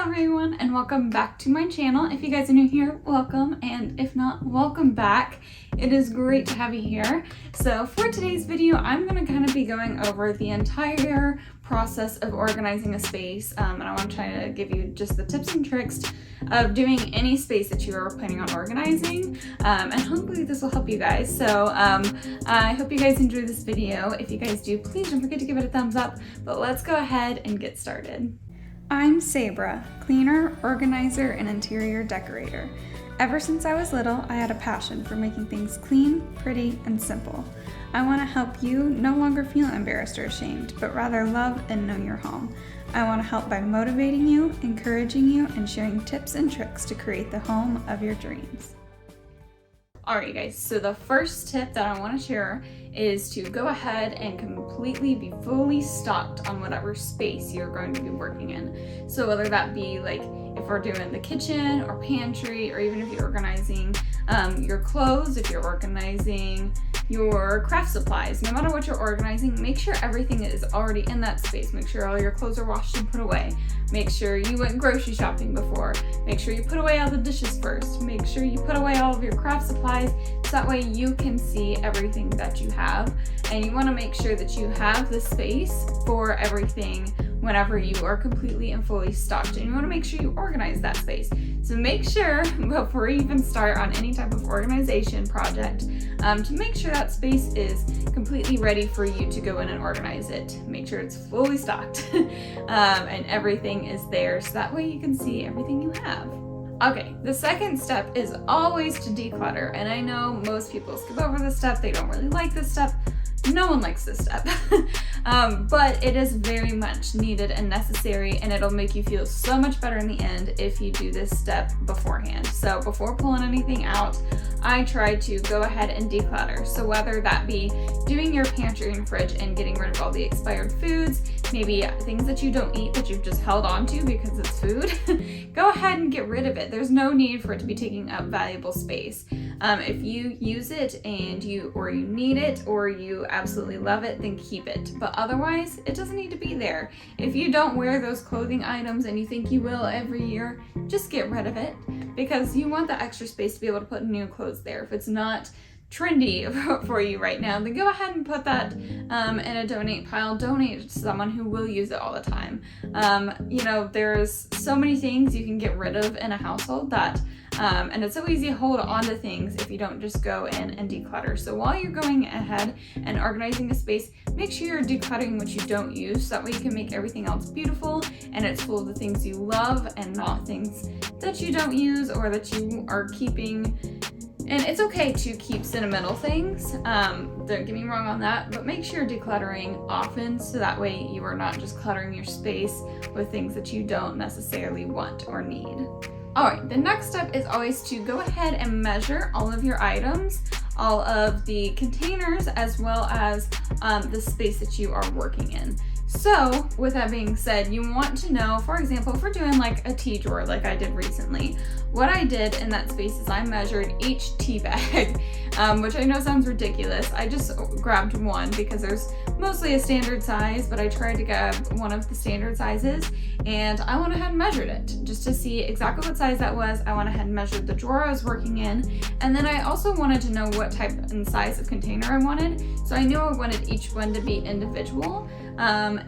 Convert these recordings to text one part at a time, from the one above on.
everyone, and welcome back to my channel. If you guys are new here, welcome, and if not, welcome back. It is great to have you here. So for today's video, I'm going to kind of be going over the entire process of organizing a space, and I want to try to give you just the tips and tricks of doing any space that you are planning on organizing, and hopefully this will help you guys. So I hope you guys enjoy this video. If you guys do, please don't forget to give it a thumbs up, but let's go ahead and get started. I'm Sabra, cleaner, organizer, and interior decorator. Ever since I was little, I had a passion for making things clean, pretty, and simple. I want to help you no longer feel embarrassed or ashamed, but rather love and know your home. I want to help by motivating you, encouraging you, and sharing tips and tricks to create the home of your dreams. Alright guys, so the first tip that I want to share is to go ahead and completely be fully stocked on whatever space you're going to be working in. So whether that be like if we're doing the kitchen or pantry, or even if you're organizing your clothes, if you're organizing your craft supplies, no matter what you're organizing, make sure everything is already in that space. Make sure all your clothes are washed and put away. Make sure you went grocery shopping before. Make sure you put away all the dishes first. Make sure you put away all of your craft supplies so that way you can see everything that you have. And you want to make sure that you have the space for everything whenever you are completely and fully stocked, and you want to make sure you organize that space. So make sure before you even start on any type of organization project to make sure that space is completely ready for you to go in and organize it. Make sure it's fully stocked and everything is there so that way you can see everything you have. Okay, the second step is always to declutter, and I know most people skip over this step. They don't really like this step. No one likes this step, but it is very much needed and necessary, and it'll make you feel so much better in the end if you do this step beforehand. So before pulling anything out, I try to go ahead and declutter. So whether that be doing your pantry and fridge and getting rid of all the expired foods, maybe things that you don't eat that you've just held on to because it's food, go ahead and get rid of it. There's no need for it to be taking up valuable space. If you use it and you need it, or you absolutely love it, then keep it. But otherwise, it doesn't need to be there. If you don't wear those clothing items and you think you will every year, just get rid of it, because you want the extra space to be able to put new clothes there. If it's not trendy for you right now, then go ahead and put that in a donate pile. Donate it to someone who will use it all the time. You know, there's so many things you can get rid of in a household that and it's so easy to hold on to things if you don't just go in and declutter. So while you're going ahead and organizing a space, make sure you're decluttering what you don't use, so that way you can make everything else beautiful and it's full of the things you love and not things that you don't use or that you are keeping. And it's okay to keep sentimental things, don't get me wrong on that, but make sure you're decluttering often so that way you are not just cluttering your space with things that you don't necessarily want or need. Alright, the next step is always to go ahead and measure all of your items, all of the containers, as well as the space that you are working in. So with that being said, you want to know, for example, if we're doing like a tea drawer like I did recently, what I did in that space is I measured each tea bag, which I know sounds ridiculous. I just grabbed one because there's mostly a standard size, but I tried to grab one of the standard sizes, and I went ahead and measured it just to see exactly what size that was. I went ahead and measured the drawer I was working in, and then I also wanted to know what type and size of container I wanted. So I knew I wanted each one to be individual.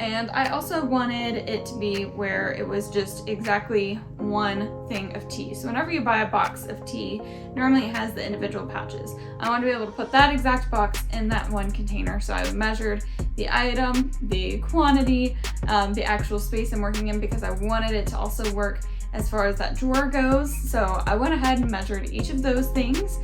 And I also wanted it to be where it was just exactly one thing of tea. So whenever you buy a box of tea, normally it has the individual pouches. I wanted to be able to put that exact box in that one container. So I measured the item, the quantity, the actual space I'm working in, because I wanted it to also work as far as that drawer goes. So I went ahead and measured each of those things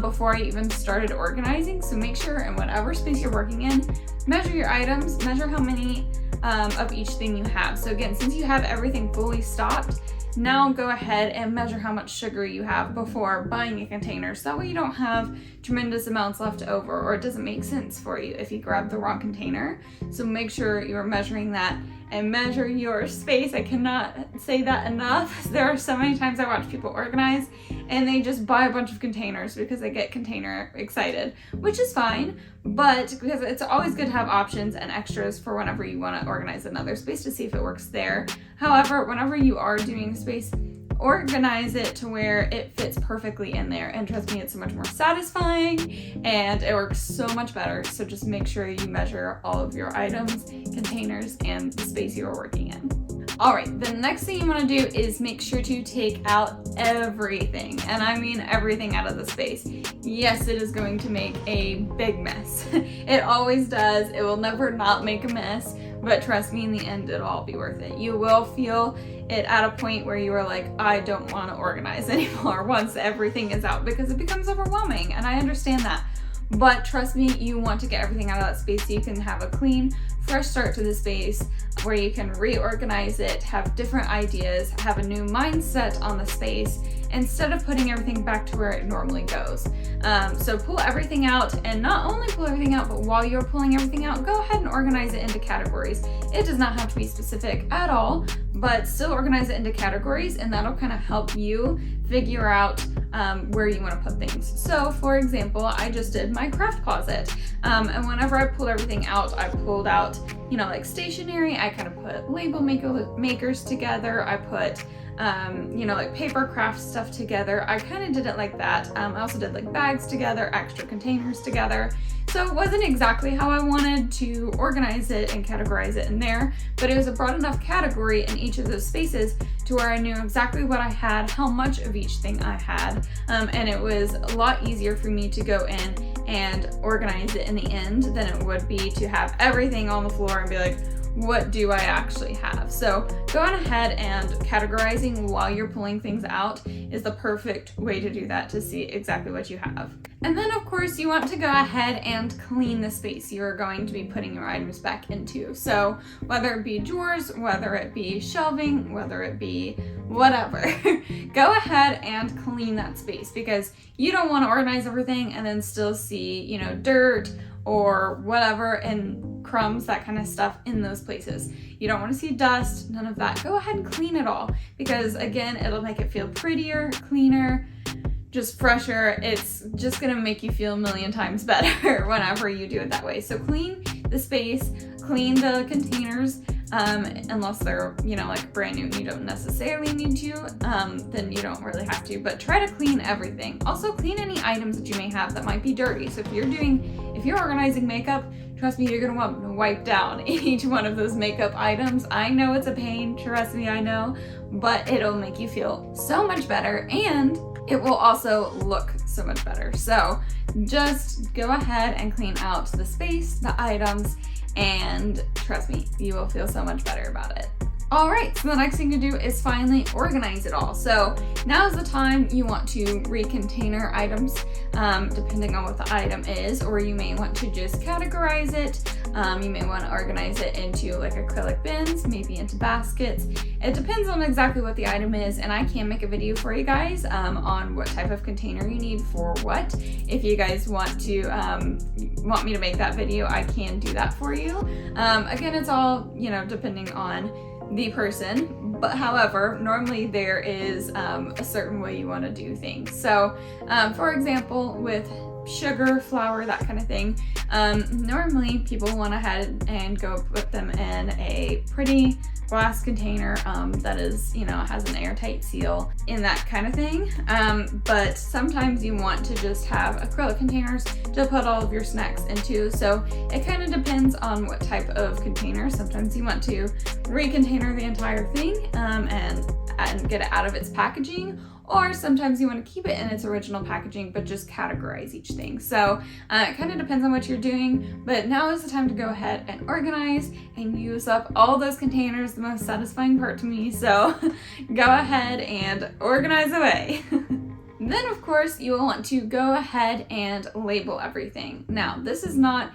before I even started organizing. So make sure in whatever space you're working in, measure your items, measure how many of each thing you have. So again, since you have everything fully stocked, now go ahead and measure how much sugar you have before buying a container, so that way you don't have tremendous amounts left over, or it doesn't make sense for you if you grab the wrong container. So make sure you're measuring that and measure your space. I cannot say that enough. There are so many times I watch people organize and they just buy a bunch of containers because they get container excited, which is fine, but because it's always good to have options and extras for whenever you want to organize another space to see if it works there. However, whenever you are doing space, organize it to where it fits perfectly in there, and trust me, it's so much more satisfying and it works so much better. So just make sure you measure all of your items, containers, and the space you are working in. Alright, the next thing you want to do is make sure to take out everything, and I mean everything out of the space. Yes, it is going to make a big mess. It always does. It will never not make a mess, but trust me, in the end, it'll all be worth it. You will feel it at a point where you are like, I don't want to organize anymore once everything is out, because it becomes overwhelming, and I understand that. But trust me, you want to get everything out of that space so you can have a clean, fresh start to the space where you can reorganize it, have different ideas, have a new mindset on the space, instead of putting everything back to where it normally goes. So pull everything out, and not only pull everything out, but while you're pulling everything out, go ahead and organize it into categories. It does not have to be specific at all, but still organize it into categories, and that'll kind of help you figure out where you want to put things. So for example, I just did my craft closet, and whenever I pulled everything out, I pulled out, you know, like stationery. I kind of put label makers together. I put you know, like paper craft stuff together. I kind of did it like that. I also did like bags together, extra containers together. So it wasn't exactly how I wanted to organize it and categorize it in there, but it was a broad enough category in each of those spaces to where I knew exactly what I had, how much of each thing I had, and it was a lot easier for me to go in and organize it in the end than it would be to have everything on the floor and be like, what do I actually have? So go on ahead, and categorizing while you're pulling things out is the perfect way to do that, to see exactly what you have. And then of course you want to go ahead and clean the space you're going to be putting your items back into. So whether it be drawers, whether it be shelving, whether it be whatever, go ahead and clean that space, because you don't want to organize everything and then still see, you know, dirt or whatever and crumbs, that kind of stuff in those places. You don't want to see dust, none of that. Go ahead and clean it all, because again, it'll make it feel prettier, cleaner, just fresher. It's just gonna make you feel a million times better whenever you do it that way. So clean the space, clean the containers, unless they're, you know, like brand new and you don't necessarily need to, then you don't really have to, but try to clean everything. Also clean any items that you may have that might be dirty. So if you're organizing makeup, trust me, you're gonna want to wipe down each one of those makeup items. I know it's a pain, trust me, I know, but it'll make you feel so much better, and it will also look so much better. So just go ahead and clean out the space, the items, and trust me, you will feel so much better about it. All right, so the next thing to do is finally organize it all. So now is the time you want to recontainer items, depending on what the item is, or you may want to just categorize it. You may want to organize it into like acrylic bins, maybe into baskets. It depends on exactly what the item is, and I can make a video for you guys on what type of container you need for what. If you guys want me to make that video, I can do that for you. Again, it's all, you know, depending on the person, but however, normally there is a certain way you want to do things. So for example, with sugar, flour, that kind of thing, normally people want to head and go put them in a pretty glass container that is, you know, has an airtight seal in that kind of thing, but sometimes you want to just have acrylic containers to put all of your snacks into. So it kind of depends on what type of container. Sometimes you want to recontainer the entire thing and get it out of its packaging, or sometimes you want to keep it in its original packaging but just categorize each thing. So it kind of depends on what you're doing, but now is the time to go ahead and organize and use up all those containers, the most satisfying part to me. So go ahead and organize away. Then of course you will want to go ahead and label everything. Now this is not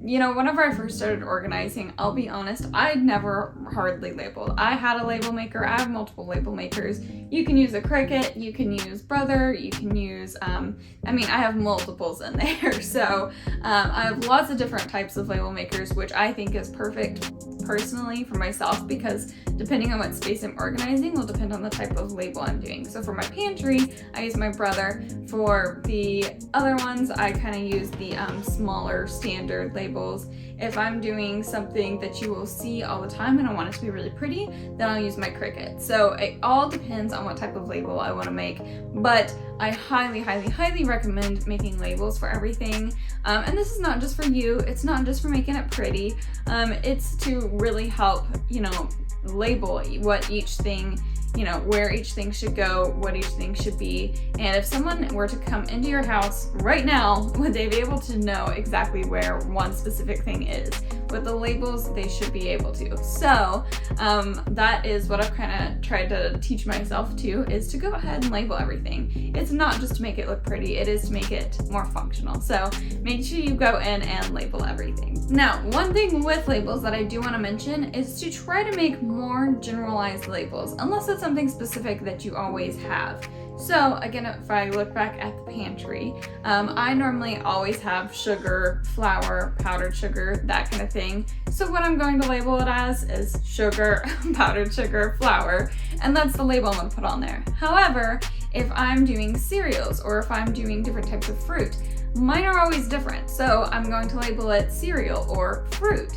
you know, whenever I first started organizing, I'll be honest, I'd never hardly labeled. I had a label maker. I have multiple label makers. You can use a Cricut, you can use Brother, you can use, I have multiples in there. So I have lots of different types of label makers, which I think is perfect personally for myself, because depending on what space I'm organizing will depend on the type of label I'm doing. So for my pantry, I use my Brother. For the other ones, I kind of use the smaller standard labels. If I'm doing something that you will see all the time and I want it to be really pretty, then I'll use my Cricut. So it all depends on what type of label I want to make, but I highly, highly, highly recommend making labels for everything. And this is not just for you, it's not just for making it pretty, it's to really help, you know, label what each thing, you know, where each thing should go, what each thing should be. And if someone were to come into your house right now, would they be able to know exactly where one specific thing is? With the labels, they should be able to. So that is what I've kind of tried to teach myself to, is to go ahead and label everything. It's not just to make it look pretty, it is to make it more functional. So make sure you go in and label everything. Now, one thing with labels that I do want to mention is to try to make more generalized labels, unless it's something specific that you always have. So again, if I look back at the pantry, I normally always have sugar, flour, powdered sugar, that kind of thing. So what I'm going to label it as is sugar, powdered sugar, flour, and that's the label I'm going to put on there. However, if I'm doing cereals or if I'm doing different types of fruit, mine are always different. So I'm going to label it cereal or fruit.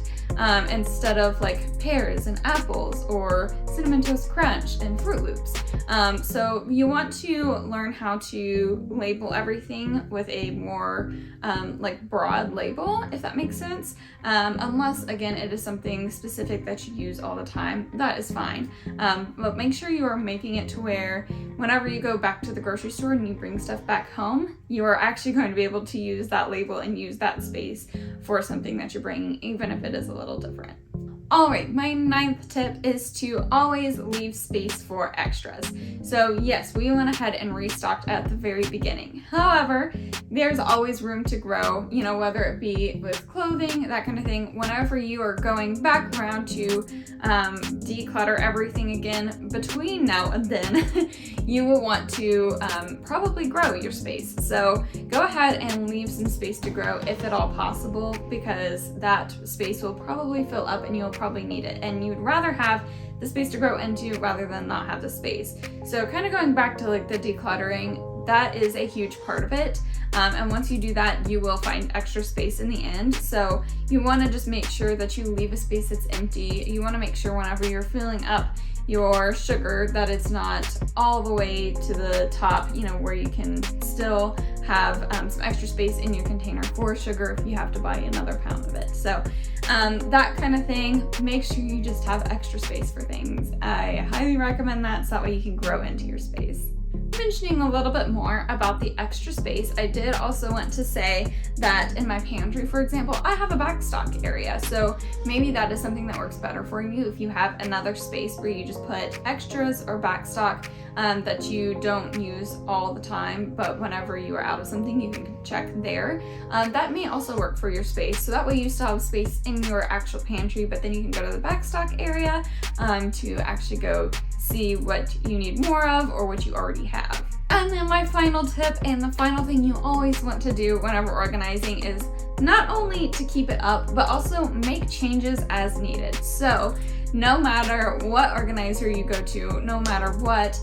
Instead of like pears and apples or Cinnamon Toast Crunch and Fruit Loops. So you want to learn how to label everything with a more like broad label, if that makes sense. Unless, again, it is something specific that you use all the time, that is fine. But make sure you are making it to where whenever you go back to the grocery store and you bring stuff back home, you are actually going to be able to use that label and use that space for something that you're bringing, even if it is a little different. Alright, my 9th tip is to always leave space for extras. So yes, we went ahead and restocked at the very beginning. However, there's always room to grow, you know, whether it be with clothing, that kind of thing. Whenever you are going back around to declutter everything again between now and then, you will want to probably grow your space. So go ahead and leave some space to grow if at all possible, because that space will probably fill up and you'll probably need it, and you'd rather have the space to grow into rather than not have the space. So kind of going back to like the decluttering, that is a huge part of it. And once you do that, you will find extra space in the end. So you want to just make sure that you leave a space that's empty. You want to make sure whenever you're filling up your sugar that it's not all the way to the top, you know, where you can still have some extra space in your container for sugar if you have to buy another pound of it. So that kind of thing, make sure you just have extra space for things. I highly recommend that, so that way you can grow into your space. Mentioning a little bit more about the extra space, I did also want to say that in my pantry, for example, I have a backstock area. So maybe that is something that works better for you if you have another space where you just put extras or backstock that you don't use all the time, but whenever you are out of something, you can check there. That may also work for your space. So that way you still have space in your actual pantry, but then you can go to the backstock area to actually go see what you need more of or what you already have. And then my final tip, and the final thing you always want to do whenever organizing, is not only to keep it up, but also make changes as needed. So no matter what organizer you go to, no matter what,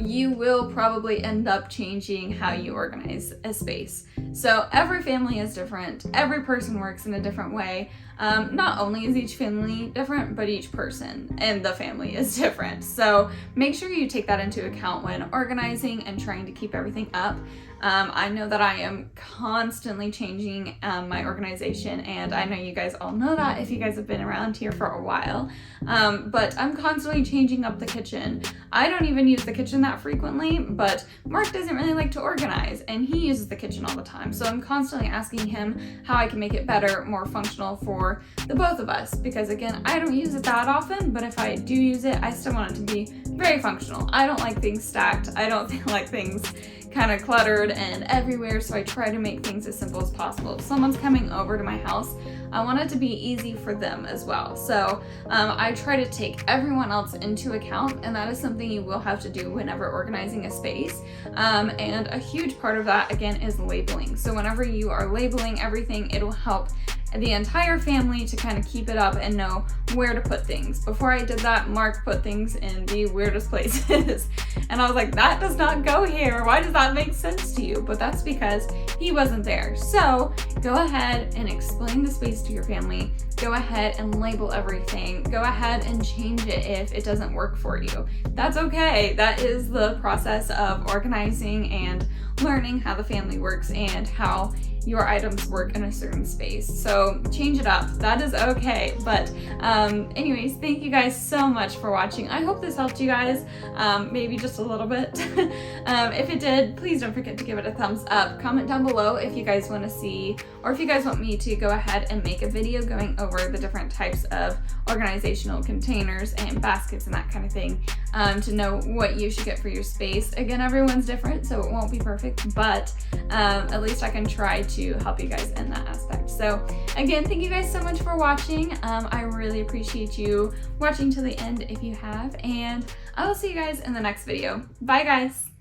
you will probably end up changing how you organize a space. So every family is different. Every person works in a different way. Not only is each family different, but each person in the family is different. So make sure you take that into account when organizing and trying to keep everything up. I know that I am constantly changing my organization, and I know you guys all know that if you guys have been around here for a while, but I'm constantly changing up the kitchen. I don't even use the kitchen that frequently, but Mark doesn't really like to organize, and he uses the kitchen all the time. So I'm constantly asking him how I can make it better, more functional for the both of us, because again, I don't use it that often, but if I do use it, I still want it to be very functional. I don't like things stacked. I don't like things kind of cluttered and everywhere, so I try to make things as simple as possible. If someone's coming over to my house, I want it to be easy for them as well. So I try to take everyone else into account, and that is something you will have to do whenever organizing a space. And a huge part of that, again, is labeling. So whenever you are labeling everything, it'll help the entire family to kind of keep it up and know where to put things. Before I did that, Mark put things in the weirdest places. And I was like, that does not go here. Why does that make sense to you? But that's because he wasn't there. So go ahead and explain the space to your family. Go ahead and label everything. Go ahead and change it if it doesn't work for you. That's okay. That is the process of organizing and learning how the family works and how your items work in a certain space. So change it up. That is okay. But anyways, thank you guys so much for watching. I hope this helped you guys, maybe just a little bit. If it did, please don't forget to give it a thumbs up. Comment down below if you guys want to see, or if you guys want me to go ahead and make a video going over the different types of organizational containers and baskets and that kind of thing, to know what you should get for your space. Again, everyone's different, so it won't be perfect, but at least I can try to help you guys in that aspect. So again, thank you guys so much for watching. I really appreciate you watching to the end if you have, and I will see you guys in the next video. Bye guys.